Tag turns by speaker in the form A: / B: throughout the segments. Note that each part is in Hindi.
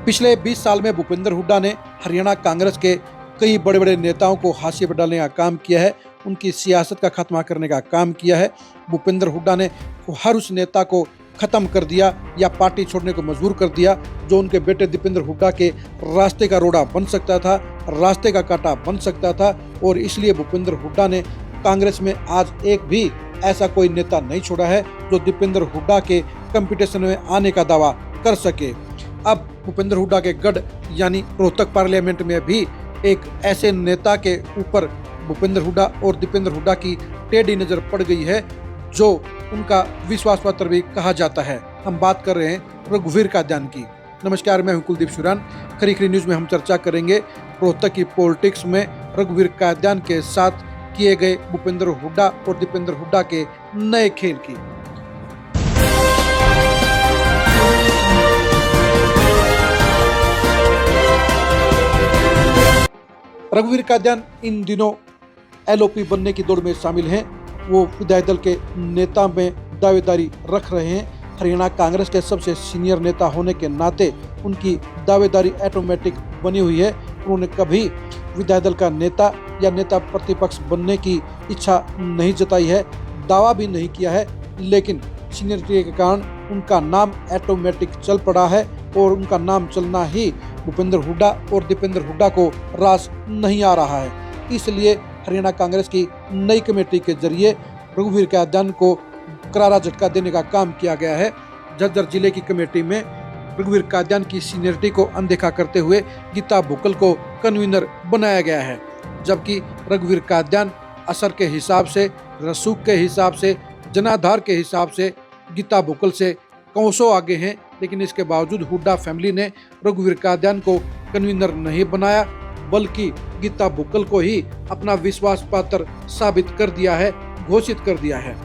A: पिछले 20 साल में भूपेंद्र हुड्डा ने हरियाणा कांग्रेस के कई बड़े बड़े नेताओं को हाशिए पर डालने का काम किया है, उनकी सियासत का खात्मा करने का काम किया है। भूपेंद्र हुड्डा ने हर उस नेता को खत्म कर दिया या पार्टी छोड़ने को मजबूर कर दिया जो उनके बेटे दीपेंद्र हुड्डा के रास्ते का रोड़ा बन सकता था, रास्ते का कांटा बन सकता था। और इसलिए भूपेंद्र हुड्डा ने कांग्रेस में आज एक भी ऐसा कोई नेता नहीं छोड़ा है जो दीपेंद्र हुड्डा के कंपटीशन में आने का दावा कर सके। अब भूपेंद्र हुड्डा के गढ़ यानी रोहतक पार्लियामेंट में भी एक ऐसे नेता के ऊपर भूपेंद्र हुड्डा और दीपेंद्र हुड्डा की टेढ़ी नजर पड़ गई है जो उनका विश्वास पात्र भी कहा जाता है। हम बात कर रहे हैं रघुवीर काद्यान की। नमस्कार, मैं हूं कुलदीप शुरान। खरी न्यूज में हम चर्चा करेंगे रोहतक की पॉलिटिक्स में रघुवीर काद्यान के साथ किए गए भूपेंद्र हुड्डा और दीपेंद्र हुड्डा के नए खेल की। रघुवीर काद्यान इन दिनों एलओपी बनने की दौड़ में शामिल हैं। वो विधायक दल के नेता में दावेदारी रख रहे हैं। हरियाणा कांग्रेस के सबसे सीनियर नेता होने के नाते उनकी दावेदारी ऑटोमेटिक बनी हुई है। उन्होंने कभी विधायक दल का नेता या नेता प्रतिपक्ष बनने की इच्छा नहीं जताई है, दावा भी नहीं किया है, लेकिन सीनियरिटी के कारण उनका नाम ऑटोमेटिक चल पड़ा है और उनका नाम चलना ही भूपेंद्र हुड्डा और दीपेंद्र हुड्डा को रास नहीं आ रहा है। इसलिए हरियाणा कांग्रेस की नई कमेटी के जरिए रघुवीर काद्यान को करारा झटका देने का काम किया गया है। झज्जर जिले की कमेटी में रघुवीर काद्यान की सीनियरिटी को अनदेखा करते हुए गीता बुक्कल को कन्वीनर बनाया गया है, जबकि रघुवीर काद्यान असर के हिसाब से, रसूख के हिसाब से, जनाधार के हिसाब से गीता बुक्कल से कोसों आगे हैं। लेकिन इसके बावजूद हुड्डा फैमिली ने रघुवीर काद्यान को कन्वीनर नहीं बनाया, बल्कि गीता बुक्कल को ही अपना विश्वास पात्र साबित कर दिया है, घोषित कर दिया है।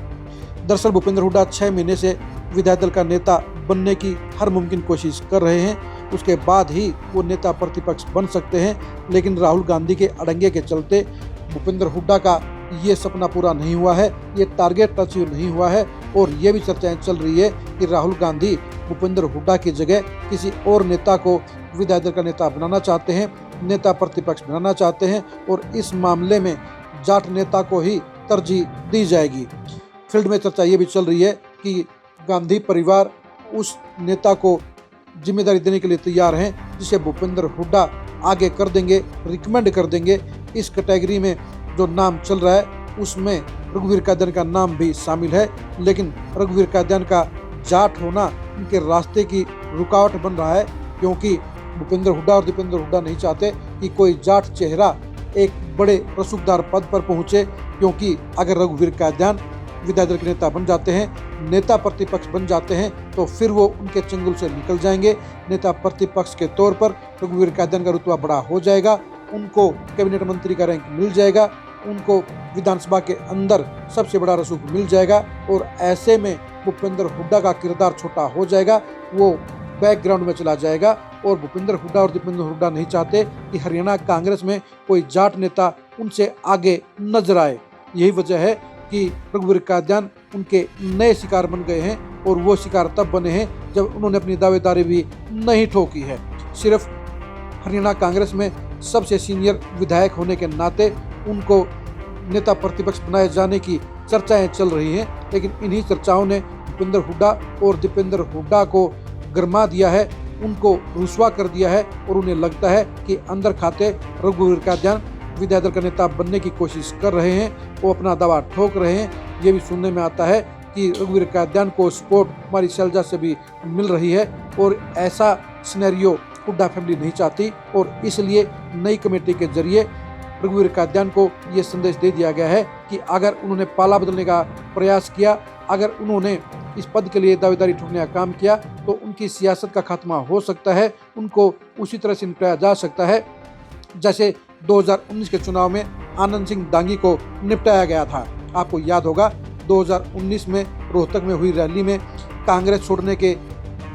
A: दरअसल भूपेंद्र हुड्डा 6 महीने से विधायक दल का नेता बनने की हर मुमकिन कोशिश कर रहे हैं। उसके बाद ही वो नेता प्रतिपक्ष बन सकते हैं, लेकिन राहुल गांधी के अड़ंगे के चलते भूपेंद्र हुड्डा का ये सपना पूरा नहीं हुआ है, ये टारगेट अचीव नहीं हुआ है। और ये भी चर्चाएं चल रही है कि राहुल गांधी भूपेंद्र हुड्डा की जगह किसी और नेता को विधायक दल का नेता बनाना चाहते हैं, नेता प्रतिपक्ष बनाना चाहते हैं और इस मामले में जाट नेता को ही तरजीह दी जाएगी। फील्ड में चर्चा ये भी चल रही है कि गांधी परिवार उस नेता को जिम्मेदारी देने के लिए तैयार हैं जिसे भूपेंद्र हुड्डा आगे कर देंगे, रिकमेंड कर देंगे। इस कैटेगरी में जो नाम चल रहा है उसमें रघुवीर काद्यान का नाम भी शामिल है, लेकिन रघुवीर काद्यान का जाट होना उनके रास्ते की रुकावट बन रहा है, क्योंकि भूपेंद्र हुड्डा और दीपेंद्र हुड्डा नहीं चाहते कि कोई जाट चेहरा एक बड़े रसूखदार पद पर पहुंचे। क्योंकि अगर रघुवीर काद्यान विधायक दल के नेता बन जाते हैं, नेता प्रतिपक्ष बन जाते हैं, तो फिर वो उनके चंगुल से निकल जाएंगे। नेता प्रतिपक्ष के तौर पर रघुवीर काद्यान का रुतबा बड़ा हो जाएगा, उनको कैबिनेट मंत्री का रैंक मिल जाएगा, उनको विधानसभा के अंदर सबसे बड़ा रसूख मिल जाएगा और ऐसे में भूपेंद्र हुड्डा का किरदार छोटा हो जाएगा, वो बैकग्राउंड में चला जाएगा। और भूपेंद्र हुड्डा और दीपेंद्र हुड्डा नहीं चाहते कि हरियाणा कांग्रेस में कोई जाट नेता उनसे आगे नजर आए। यही वजह है कि रघुवीर काद्यान उनके नए शिकार बन गए हैं और वो शिकार तब बने हैं जब उन्होंने अपनी दावेदारी भी नहीं ठोकी है। सिर्फ हरियाणा कांग्रेस में सबसे सीनियर विधायक होने के नाते उनको नेता प्रतिपक्ष बनाए जाने की चर्चाएं चल रही हैं, लेकिन इन्हीं चर्चाओं ने भूपेंद्र हुड्डा और दीपेंद्र हुड्डा को गरमा दिया है, उनको रुसवा कर दिया है और उन्हें लगता है कि अंदर खाते रघुवीर काद्यान विधायक दल का नेता बनने की कोशिश कर रहे हैं, वो अपना दावा ठोक रहे हैं। ये भी सुनने में आता है कि रघुवीर काद्यान को सपोर्ट हमारी शैलजा से भी मिल रही है और ऐसा सिनेरियो हुड्डा फैमिली नहीं चाहती। और इसलिए नई कमेटी के जरिए रघुवीर काद्यान को ये संदेश दे दिया गया है कि अगर उन्होंने पाला बदलने का प्रयास किया, अगर उन्होंने इस पद के लिए दावेदारी ठोकने का काम किया, तो उनकी सियासत का खात्मा हो सकता है, उनको उसी तरह से निपटाया जा सकता है जैसे 2019 के चुनाव में आनंद सिंह दांगी को निपटाया गया था। आपको याद होगा 2019 में रोहतक में हुई रैली में कांग्रेस छोड़ने के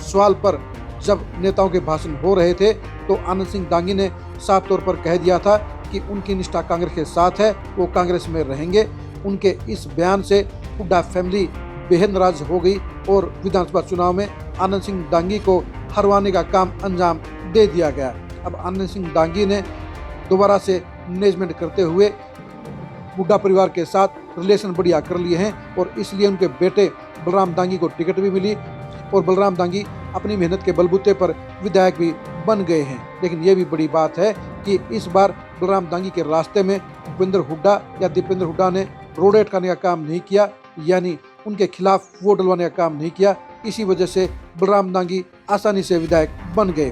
A: सवाल पर जब नेताओं के भाषण हो रहे थे तो आनंद सिंह दांगी ने साफ तौर पर कह दिया था कि उनकी निष्ठा कांग्रेस के साथ है, वो कांग्रेस में रहेंगे। उनके इस बयान से हुड्डा फैमिली बेहद नाराज हो गई और विधानसभा चुनाव में आनंद सिंह दांगी को हरवाने का काम अंजाम दे दिया गया। अब आनंद सिंह डांगी ने दोबारा से मैनेजमेंट करते हुए हुड्डा परिवार के साथ रिलेशन बढ़िया कर लिए हैं और इसलिए उनके बेटे बलराम दांगी को टिकट भी मिली और बलराम दांगी अपनी मेहनत के बलबूते पर विधायक भी बन गए हैं। लेकिन ये भी बड़ी बात है कि इस बार बलराम दांगी के रास्ते में भूपेंद्र हुड्डा या दीपेंद्र हुड्डा ने रोडेट करने का काम नहीं किया, यानी उनके खिलाफ वोट डलवाने का काम नहीं किया। इसी वजह से बलराम दांगी आसानी से विधायक बन गए।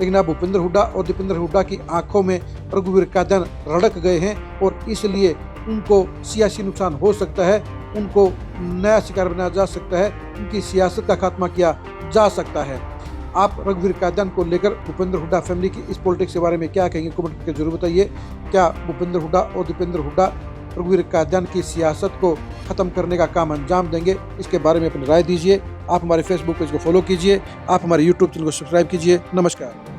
A: लेकिन अब भूपेंद्र हुड्डा और दीपेंद्र हुड्डा की आंखों में रघुवीर कादयान रड़क गए हैं और इसलिए उनको सियासी नुकसान हो सकता है, उनको नया शिकार बनाया जा सकता है, उनकी सियासत का खात्मा किया जा सकता है। आप रघुवीर कादयान को लेकर भूपेंद्र हुड्डा फैमिली की इस पॉलिटिक्स के बारे में क्या कहेंगे, कमेंट करके जरूर बताइए। क्या भूपेंद्र हुड्डा और दीपेंद्र हुड्डा रघुवीर कादयान की सियासत को खत्म करने का काम अंजाम देंगे? इसके बारे में अपनी राय दीजिए। आप हमारे फेसबुक पेज को फॉलो कीजिए, आप हमारे यूट्यूब चैनल को सब्सक्राइब कीजिए। नमस्कार।